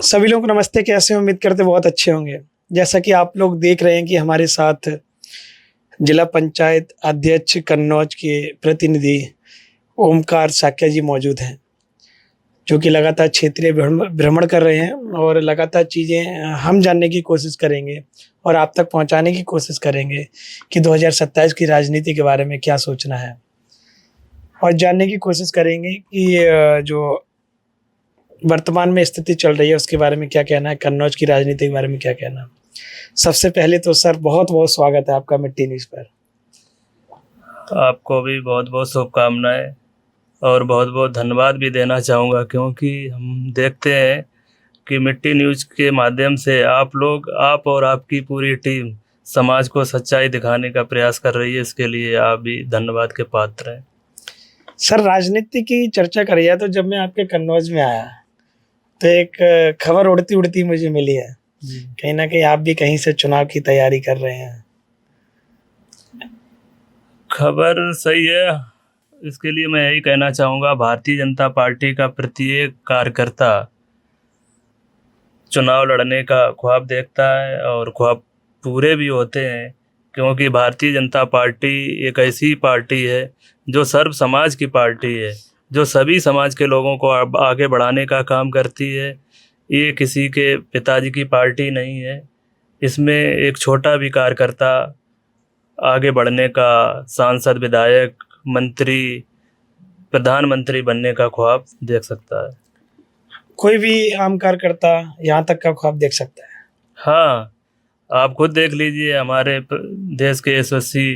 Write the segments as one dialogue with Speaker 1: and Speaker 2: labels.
Speaker 1: सभी लोग को नमस्ते। कैसे हैं? उम्मीद करते बहुत अच्छे होंगे। जैसा कि आप लोग देख रहे हैं कि हमारे साथ जिला पंचायत अध्यक्ष कन्नौज के प्रतिनिधि ओमकार साक्या जी मौजूद हैं, जो कि लगातार क्षेत्रीय भ्रमण कर रहे हैं और लगातार चीज़ें हम जानने की कोशिश करेंगे और आप तक पहुंचाने की कोशिश करेंगे कि 2027 की राजनीति के बारे में क्या सोचना है, और जानने की कोशिश करेंगे कि जो वर्तमान में स्थिति चल रही है उसके बारे में क्या कहना है, कन्नौज की राजनीति के बारे में क्या कहना है। सबसे पहले तो सर बहुत बहुत स्वागत है आपका मिट्टी न्यूज़ पर।
Speaker 2: आपको भी बहुत बहुत शुभकामनाएं और बहुत बहुत धन्यवाद भी देना चाहूँगा, क्योंकि हम देखते हैं कि मिट्टी न्यूज़ के माध्यम से आप और आपकी पूरी टीम समाज को सच्चाई दिखाने का प्रयास कर रही है। इसके लिए आप भी धन्यवाद के पात्र हैं।
Speaker 1: सर राजनीति की चर्चा करी है तो जब मैं आपके कन्नौज में आया तो एक खबर उड़ती उड़ती मुझे मिली है, कहीं ना कहीं आप भी कहीं से चुनाव की तैयारी कर रहे हैं।
Speaker 2: खबर सही है। इसके लिए मैं यही कहना चाहूँगा, भारतीय जनता पार्टी का प्रत्येक कार्यकर्ता चुनाव लड़ने का ख्वाब देखता है और ख्वाब पूरे भी होते हैं, क्योंकि भारतीय जनता पार्टी एक ऐसी पार्टी है जो सर्व समाज की पार्टी है, जो सभी समाज के लोगों को आगे बढ़ाने का काम करती है। ये किसी के पिताजी की पार्टी नहीं है। इसमें एक छोटा भी कार्यकर्ता आगे बढ़ने का, सांसद, विधायक, मंत्री, प्रधानमंत्री बनने का ख्वाब देख सकता है।
Speaker 1: कोई भी आम कार्यकर्ता यहाँ तक का ख्वाब देख सकता है।
Speaker 2: हाँ, आप खुद देख लीजिए, हमारे देश के यशस्वी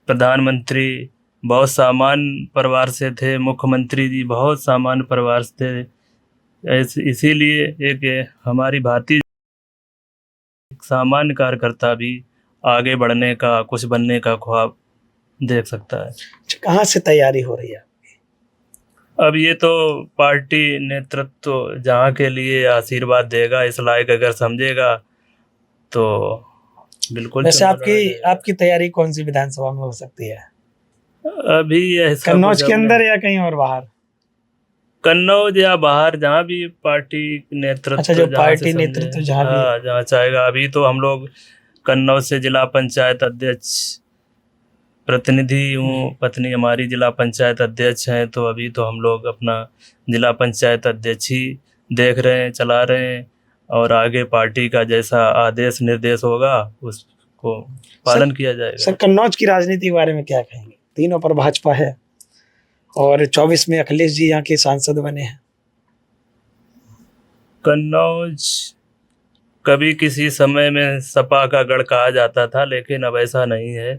Speaker 2: प्रधानमंत्री बहुत सामान्य परिवार से थे, मुख्यमंत्री जी बहुत सामान्य परिवार से थे। इसीलिए एक हमारी भारतीय सामान्य कार्यकर्ता भी आगे बढ़ने का, कुछ बनने का ख्वाब देख सकता है।
Speaker 1: कहाँ से तैयारी हो रही है?
Speaker 2: अब ये तो पार्टी नेतृत्व जहाँ के लिए आशीर्वाद देगा, इस लायक अगर समझेगा तो बिल्कुल।
Speaker 1: वैसे आपकी तैयारी कौन सी विधानसभा में हो सकती है?
Speaker 2: अभी
Speaker 1: कन्नौज के अंदर या कहीं और बाहर?
Speaker 2: कन्नौज या बाहर, जहाँ भी पार्टी नेतृत्व,
Speaker 1: अच्छा, जो पार्टी नेतृत्व
Speaker 2: जहाँ चाहेगा। अभी तो हम लोग कन्नौज से जिला पंचायत अध्यक्ष प्रतिनिधि हूँ, पत्नी हमारी जिला पंचायत अध्यक्ष हैं, तो अभी तो हम लोग अपना जिला पंचायत अध्यक्ष ही देख रहे हैं, चला रहे हैं, और आगे पार्टी का जैसा आदेश निर्देश होगा उसको पालन किया जाएगा।
Speaker 1: सर कन्नौज की राजनीति के बारे में क्या कहेंगे? तीनों पर भाजपा है और 24 में अखिलेश जी यहाँ के सांसद बने हैं।
Speaker 2: कन्नौज कभी किसी समय में सपा का गढ़ कहा जाता था, लेकिन अब ऐसा नहीं है।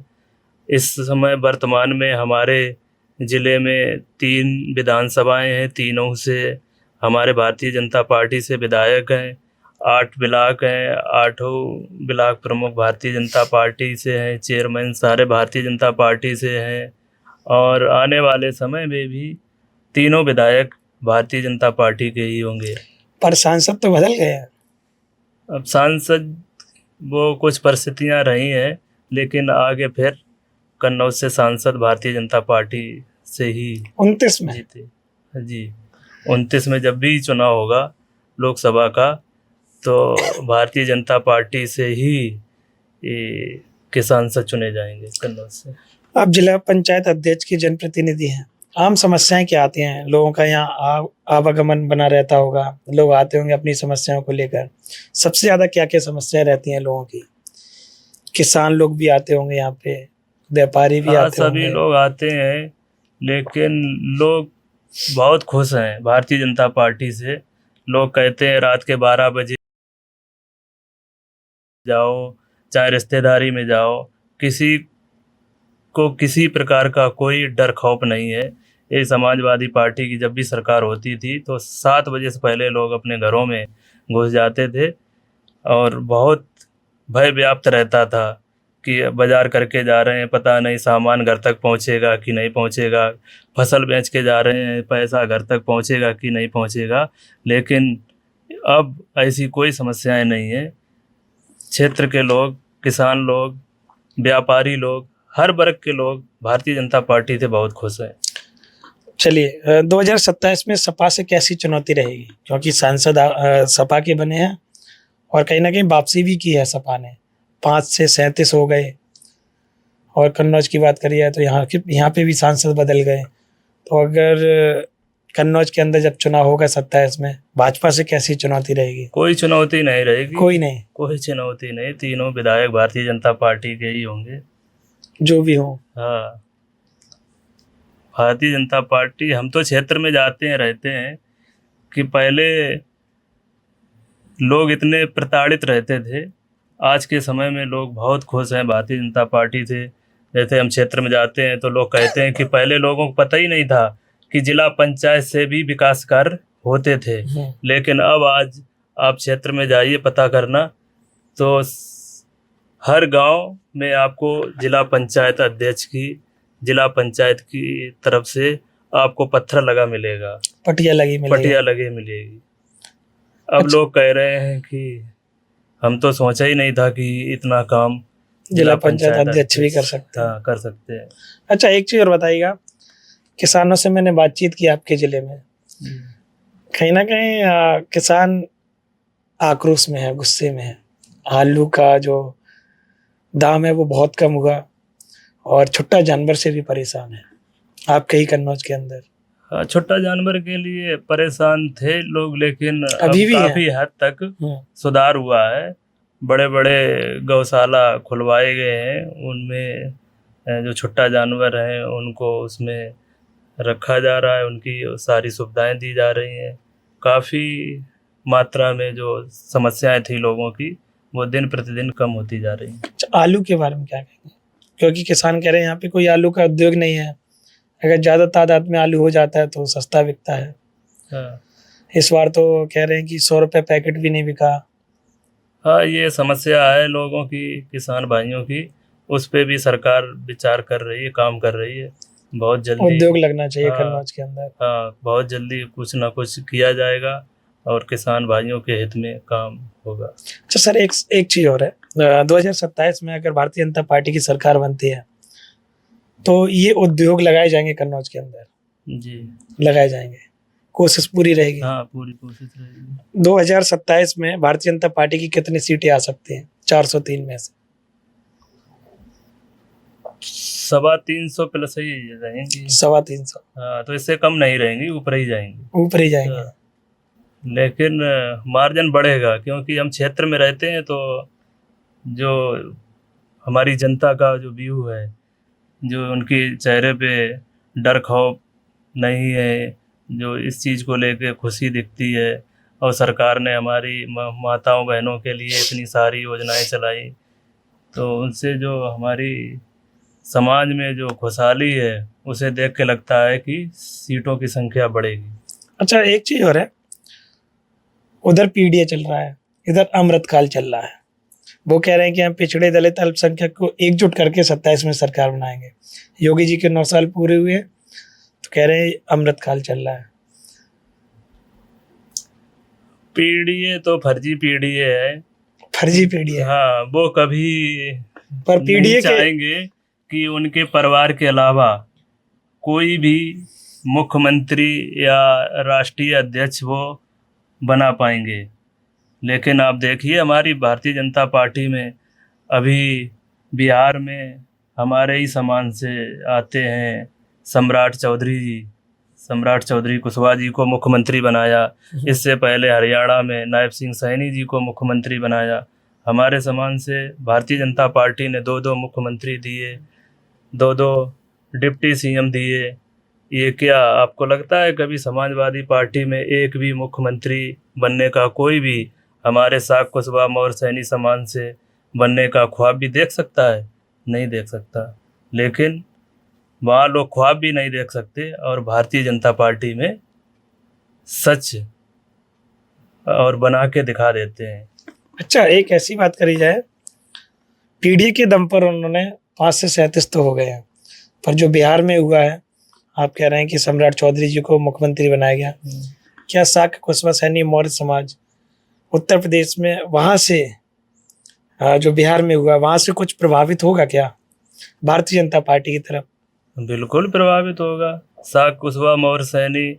Speaker 2: इस समय वर्तमान में हमारे ज़िले में 3 विधानसभाएं हैं, तीनों से हमारे भारतीय जनता पार्टी से विधायक हैं। 8 ब्लॉक हैं, 8 ब्लॉक प्रमुख भारतीय जनता पार्टी से हैं, चेयरमैन सारे भारतीय जनता पार्टी से हैं, और आने वाले समय में भी तीनों विधायक भारतीय जनता पार्टी के ही होंगे।
Speaker 1: पर सांसद तो बदल गए हैं।
Speaker 2: अब सांसद वो कुछ परिस्थितियां रही हैं, लेकिन आगे फिर कन्नौज से सांसद भारतीय जनता पार्टी से ही
Speaker 1: 29 में
Speaker 2: जीते। जी, 29 में जब भी चुनाव होगा लोकसभा का, तो भारतीय जनता पार्टी से ही के सांसद चुने जाएंगे कन्नौज से।
Speaker 1: आप जिला पंचायत अध्यक्ष की जनप्रतिनिधि हैं, आम समस्याएं क्या आती हैं? लोगों का यहाँ आवागमन बना रहता होगा, लोग आते होंगे अपनी समस्याओं को लेकर। सबसे ज़्यादा क्या क्या समस्याएं रहती हैं लोगों की? किसान लोग भी आते होंगे यहाँ पे, व्यापारी भी आते होंगे।
Speaker 2: सभी लोग आते हैं, लेकिन लोग बहुत खुश हैं भारतीय जनता पार्टी से। लोग कहते हैं रात के 12 बजे जाओ, चाहे रिश्तेदारी में जाओ, किसी को किसी प्रकार का कोई डर खौफ नहीं है। ये समाजवादी पार्टी की जब भी सरकार होती थी तो 7 बजे से पहले लोग अपने घरों में घुस जाते थे, और बहुत भय व्याप्त रहता था कि बाजार करके जा रहे हैं, पता नहीं सामान घर तक पहुंचेगा कि नहीं पहुंचेगा, फसल बेच के जा रहे हैं, पैसा घर तक पहुंचेगा कि नहीं पहुंचेगा। लेकिन अब ऐसी कोई समस्याएं नहीं है। क्षेत्र के लोग, किसान लोग, व्यापारी लोग, हर वर्ग के लोग भारतीय जनता पार्टी से बहुत खुश हैं।
Speaker 1: चलिए 2027 में सपा से कैसी चुनौती रहेगी, क्योंकि सांसद सपा के बने हैं और कहीं ना कहीं वापसी भी की है सपा ने, 5 से 37 हो गए। और कन्नौज की बात करिए तो यहाँ पे भी सांसद बदल गए। तो अगर कन्नौज के अंदर जब चुनाव होगा 27 में, भाजपा से कैसी चुनौती रहेगी?
Speaker 2: कोई चुनौती नहीं रहेगी,
Speaker 1: कोई
Speaker 2: चुनौती नहीं। तीनों विधायक भारतीय जनता पार्टी के ही होंगे,
Speaker 1: जो भी हो।
Speaker 2: हाँ, भारतीय जनता पार्टी। हम तो क्षेत्र में जाते हैं, रहते हैं कि पहले लोग इतने प्रताड़ित रहते थे, आज के समय में लोग बहुत खुश हैं भारतीय जनता पार्टी से। जैसे हम क्षेत्र में जाते हैं तो लोग कहते हैं कि पहले लोगों को पता ही नहीं था कि जिला पंचायत से भी विकास कार्य होते थे, लेकिन अब आज आप क्षेत्र में जाइए पता करना, तो हर गांव में आपको जिला पंचायत अध्यक्ष की, जिला पंचायत की तरफ से आपको पत्थर लगा मिलेगा,
Speaker 1: पटिया लगी
Speaker 2: मिलेगी। अब लोग कह रहे हैं कि हम तो सोचा ही नहीं था कि इतना काम
Speaker 1: जिला पंचायत अध्यक्ष भी कर
Speaker 2: सकते हैं।
Speaker 1: अच्छा, एक चीज और बताइएगा, किसानों से मैंने बातचीत की आपके जिले में, कहीं ना कहीं किसान आक्रोश में है, गुस्से में है। आलू का जो दाम है वो बहुत कम हुआ और छुट्टा जानवर से भी परेशान है। आप कहीं कन्नौज के अंदर
Speaker 2: छोटा जानवर के लिए परेशान थे लोग, लेकिन
Speaker 1: अभी भी
Speaker 2: काफी हद तक सुधार हुआ है। बड़े बड़े गौशाला खुलवाए गए हैं, उनमें जो छुट्टा जानवर हैं उनको उसमें रखा जा रहा है, उनकी सारी सुविधाएं दी जा रही हैं। काफ़ी मात्रा में जो समस्याएं थी लोगों की वो दिन प्रतिदिन कम होती जा रही हैं।
Speaker 1: आलू के बारे में क्या कहेंगे? क्योंकि किसान कह रहे हैं यहाँ पे कोई आलू का उद्योग नहीं है, अगर ज़्यादा तादाद में आलू हो जाता है तो सस्ता बिकता है।
Speaker 2: हाँ,
Speaker 1: इस बार तो कह रहे हैं कि 100 रुपये पैकेट भी नहीं बिका।
Speaker 2: हाँ, ये समस्या है लोगों की, किसान भाइयों की, उस पे भी सरकार विचार कर रही है, काम कर रही है। बहुत जल्दी
Speaker 1: उद्योग लगना चाहिए कन्नौज के अंदर।
Speaker 2: हाँ, बहुत जल्दी कुछ ना कुछ किया जाएगा और किसान भाइयों के हित में काम होगा।
Speaker 1: अच्छा सर, एक चीज़ और है, 2027 में अगर भारतीय जनता पार्टी की सरकार बनती है तो ये उद्योग लगाए जाएंगे कन्नौज के अंदर?
Speaker 2: जी,
Speaker 1: लगाए जाएंगे, कोशिश पूरी रहेगी?
Speaker 2: हाँ, पूरी कोशिश रहेगी।
Speaker 1: 2027 में भारतीय जनता पार्टी की कितनी सीटें आ सकती हैं 403 में से?
Speaker 2: 350 प्लस ही रहेंगी।
Speaker 1: 350?
Speaker 2: हाँ, तो इससे कम नहीं रहेंगी, ऊपर ही जाएंगे। लेकिन मार्जिन बढ़ेगा, क्योंकि हम क्षेत्र में रहते हैं, तो जो हमारी जनता का जो व्यू है, जो उनके चेहरे पे डर खौफ नहीं है, जो इस चीज़ को लेके खुशी दिखती है, और सरकार ने हमारी माताओं बहनों के लिए इतनी सारी योजनाएं चलाई, तो उनसे जो हमारी समाज में जो खुशहाली है उसे देख के लगता है कि सीटों की संख्या बढ़ेगी।
Speaker 1: अच्छा, एक चीज़ और है, उधर पीडीए चल रहा है, इधर अमृतकाल चल रहा है। वो कह रहे हैं कि हम पिछड़े दलित अल्पसंख्यक को एकजुट करके 27 में सरकार बनाएंगे। योगी जी के 9 साल पूरे हुए तो कह रहे हैं अमृतकाल चल रहा है।
Speaker 2: पीडीए तो फर्जी पीडीए है।
Speaker 1: फर्जी पीडीए?
Speaker 2: हाँ, वो कभी
Speaker 1: पर पीडीए
Speaker 2: चाहेंगे कि उनके परिवार के अलावा कोई भी मुख्यमंत्री या राष्ट्रीय अध्यक्ष वो बना पाएंगे। लेकिन आप देखिए, हमारी भारतीय जनता पार्टी में अभी बिहार में हमारे ही समान से आते हैं सम्राट चौधरी कुशवाहा जी को मुख्यमंत्री बनाया। इससे पहले हरियाणा में नायब सिंह सैनी जी को मुख्यमंत्री बनाया। हमारे समान से भारतीय जनता पार्टी ने 2 मुख्यमंत्री दिए, 2 डिप्टी सीएम दिए। ये क्या आपको लगता है कभी समाजवादी पार्टी में एक भी मुख्यमंत्री बनने का कोई भी हमारे साग कुशवाहा मौर्य सैनी समान से बनने का ख्वाब भी देख सकता है? नहीं देख सकता। लेकिन वहाँ लोग ख्वाब भी नहीं देख सकते और भारतीय जनता पार्टी में सच और बना के दिखा देते हैं।
Speaker 1: अच्छा, एक ऐसी बात करी जाए, पीडीए के दम पर उन्होंने 5 से 37 तो हो गए हैं, पर जो बिहार में हुआ है, आप कह रहे हैं कि सम्राट चौधरी जी को मुख्यमंत्री बनाया गया। क्या साग कुशवाहा सैनी मौर्य समाज उत्तर प्रदेश में वहाँ से जो बिहार में हुआ वहाँ से कुछ प्रभावित होगा क्या भारतीय जनता पार्टी की तरफ?
Speaker 2: बिल्कुल प्रभावित होगा। साग कुशवाहा मौर्य सैनी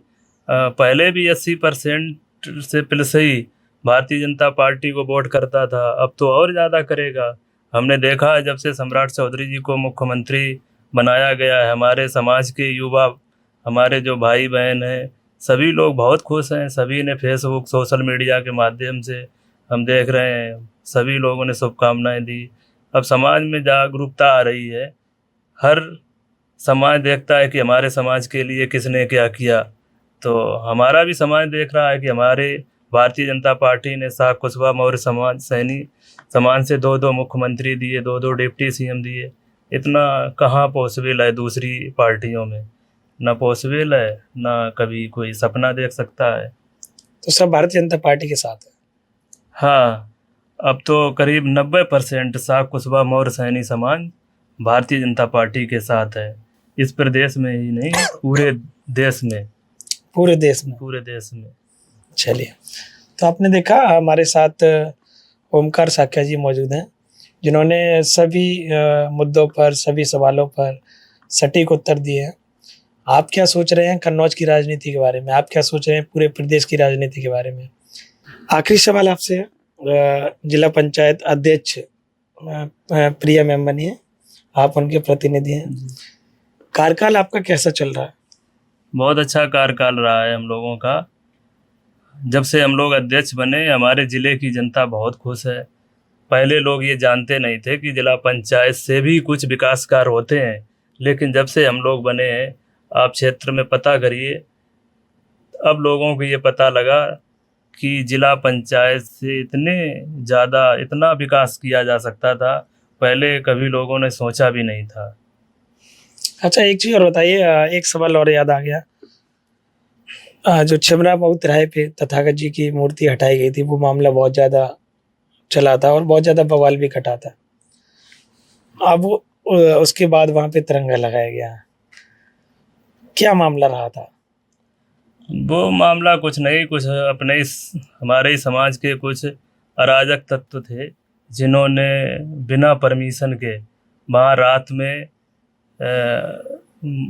Speaker 2: पहले भी 80% से प्लस ही भारतीय जनता पार्टी को वोट करता था, अब तो और ज़्यादा करेगा। हमने देखा है जब से सम्राट चौधरी जी को मुख्यमंत्री बनाया गया है, हमारे समाज के युवा, हमारे जो भाई बहन हैं, सभी लोग बहुत खुश हैं। सभी ने फेसबुक सोशल मीडिया के माध्यम से हम देख रहे हैं, सभी लोगों ने शुभकामनाएं दी। अब समाज में जागरूकता आ रही है, हर समाज देखता है कि हमारे समाज के लिए किसने क्या किया। तो हमारा भी समाज देख रहा है कि हमारे भारतीय जनता पार्टी ने साग कुशवाहा मौर्य समाज सैनी समाज से 2-2 मुख्यमंत्री दिए, 2-2 डिप्टी सीएम दिए। इतना कहाँ पॉसिबल है दूसरी पार्टियों में, ना पॉसिबल है, ना कभी कोई सपना देख सकता है।
Speaker 1: तो सब भारतीय जनता पार्टी के साथ है।
Speaker 2: हाँ, अब तो करीब 90% साग कुशवाहा मौर्य सैनी समाज भारतीय जनता पार्टी के साथ है। इस प्रदेश में ही नहीं, पूरे देश में,
Speaker 1: पूरे देश में।
Speaker 2: पूरे देश में।
Speaker 1: चलिए, तो आपने देखा हमारे साथ ओमकार साक्या जी मौजूद हैं, जिन्होंने सभी मुद्दों पर, सभी सवालों पर सटीक उत्तर दिए हैं। आप क्या सोच रहे हैं कन्नौज की राजनीति के बारे में? आप क्या सोच रहे हैं पूरे प्रदेश की राजनीति के बारे में? आखिरी सवाल आपसे है, जिला पंचायत अध्यक्ष प्रिया मैम बनी है, आप उनके प्रतिनिधि हैं। कार्यकाल आपका कैसा चल रहा है?
Speaker 2: बहुत अच्छा कार्यकाल रहा है हम लोगों का। जब से हम लोग अध्यक्ष बने, हमारे ज़िले की जनता बहुत खुश है। पहले लोग ये जानते नहीं थे कि जिला पंचायत से भी कुछ विकास कार्य होते हैं, लेकिन जब से हम लोग बने हैं, आप क्षेत्र में पता करिए, अब लोगों को ये पता लगा कि जिला पंचायत से इतना विकास किया जा सकता था, पहले कभी लोगों ने सोचा भी नहीं था।
Speaker 1: अच्छा, एक चीज़ और बताइए, एक सवाल और याद आ गया। जो छिबरा मऊ तिराहे पे तथागत जी की मूर्ति हटाई गई थी, वो मामला बहुत ज़्यादा चला था और बहुत ज़्यादा बवाल भी कटा था। अब उसके बाद वहाँ पे तिरंगा लगाया गया, क्या मामला रहा था?
Speaker 2: वो मामला कुछ नहीं, कुछ अपने हमारे ही समाज के कुछ अराजक तत्व थे, जिन्होंने बिना परमिशन के वहाँ रात में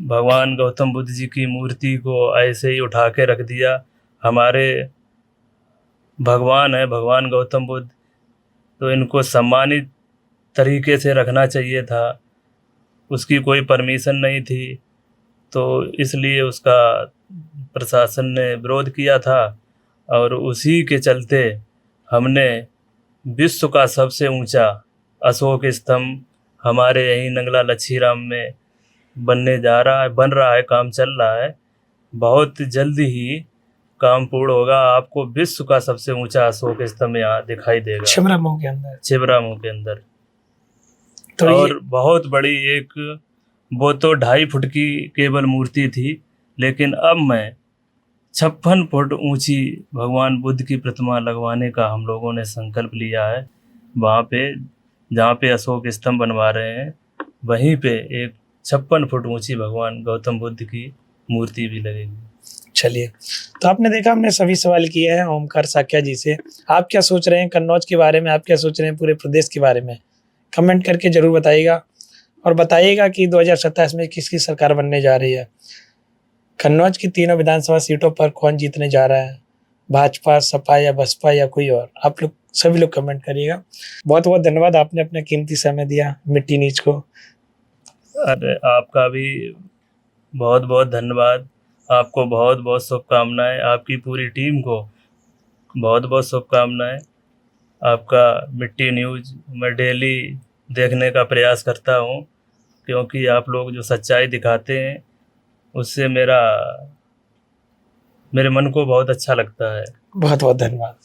Speaker 2: भगवान गौतम बुद्ध जी की मूर्ति को ऐसे ही उठा के रख दिया। हमारे भगवान है भगवान गौतम बुद्ध, तो इनको सम्मानित तरीके से रखना चाहिए था, उसकी कोई परमिशन नहीं थी, तो इसलिए उसका प्रशासन ने विरोध किया था। और उसी के चलते हमने विश्व का सबसे ऊंचा अशोक स्तंभ हमारे यहीं नंगला लच्छीराम में बन रहा है, काम चल रहा है। बहुत जल्दी ही काम पूर्ण होगा, आपको विश्व का सबसे ऊंचा अशोक स्तंभ यहाँ दिखाई देगा,
Speaker 1: छिबरा मऊ के अंदर।
Speaker 2: छिबरा मऊ के अंदर।
Speaker 1: तो
Speaker 2: और बहुत बड़ी एक, वो तो 2.5 फुट की केवल मूर्ति थी, लेकिन अब मैं 56 फुट ऊंची भगवान बुद्ध की प्रतिमा लगवाने का हम लोगों ने संकल्प लिया है। वहाँ पे जहाँ पे अशोक स्तंभ बनवा रहे हैं, वहीं पे एक 56 फुट ऊंची भगवान गौतम बुद्ध की मूर्ति भी लगेगी।
Speaker 1: चलिए, तो आपने देखा हमने सभी सवाल किए हैं ओमकार साक्या जी से। आप क्या सोच रहे हैं कन्नौज के बारे में? आप क्या सोच रहे हैं पूरे प्रदेश के बारे में? कमेंट करके जरूर बताइएगा, और बताइएगा कि 2027 में किसकी सरकार बनने जा रही है। कन्नौज की तीनों विधानसभा सीटों पर कौन जीतने जा रहा है, भाजपा, सपा या बसपा या कोई और? आप लोग सभी लोग कमेंट करिएगा। बहुत बहुत धन्यवाद, आपने अपना कीमती समय दिया मिट्टी नीच को।
Speaker 2: अरे आपका भी बहुत बहुत धन्यवाद, आपको बहुत बहुत शुभकामनाएं, आपकी पूरी टीम को बहुत बहुत शुभकामनाएं। आपका मिट्टी न्यूज़ मैं डेली देखने का प्रयास करता हूं, क्योंकि आप लोग जो सच्चाई दिखाते हैं उससे मेरे मन को बहुत अच्छा लगता है।
Speaker 1: बहुत बहुत धन्यवाद।